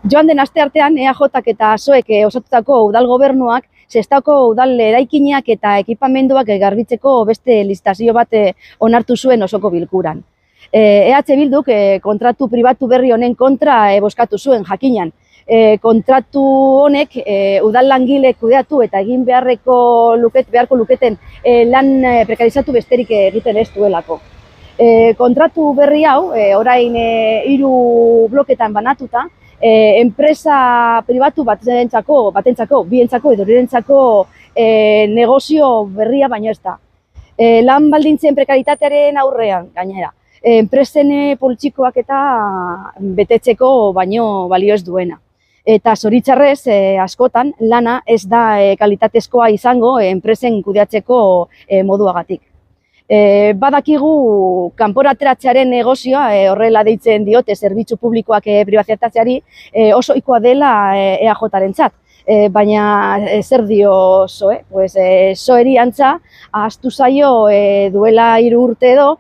Joan den asteartean EAJak eta PSOEk osatutako udal gobernuak Sestaoko udal eraikinak eta ekipamenduak garbitzeko beste listazio bat onartu zuen osoko bilkuran. EH Bilduk kontratu pribatu berri honen kontra bozkatu zuen jakinan. Kontratu honek udal langilek kudeatu eta egin beharko luketen lan prekarizatu besterik egiten ez duelako. Kontratu berri hau, orain 3 bloketan banatuta, enpresa pribatu batentzako, bientzako edo hirentzako negozio berria baino ez da. Lan baldintzen prekaritatearen aurrean, gainera. Enpresen poltsikoak eta betetzeko baino balio ez duena. Eta zoritxarrez, askotan, lana ez da kalitatezkoa izango enpresen kudeatzeko moduagatik. Badakigu kanpora ateratzearen negozioa, horrela deitzen diote zerbitzu publikoak pribatizatatzeari, oso ohikoa dela EAJarentzat. Baina zer dio PSOE? PSOEri antza ahaztu zaio duela 3 urte edo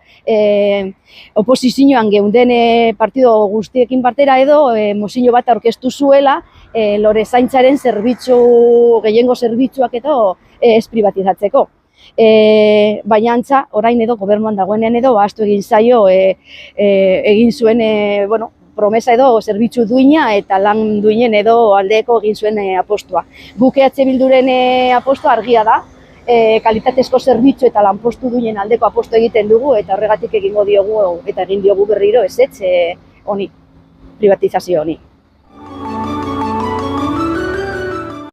oposizioan geunden partido guztiekin batera edo mozio bat aurkeztu zuela lorezaintzaren gehiengo zerbitzuak edo ez pribatizatzeko. Baina antza, orain edo gobernuan dagoenean edo ahaztu egin zaio egin zuen promesa edo zerbitzu duina eta lan duinen edo aldeko egin zuen apostua. Guk EH Bilduren apostua argia da, kalitatezko zerbitzu eta lanpostu duinen aldeko apostu egiten dugu eta horregatik egingo diogu eta egin diogu berriro ezetz honi, privatizazio honi.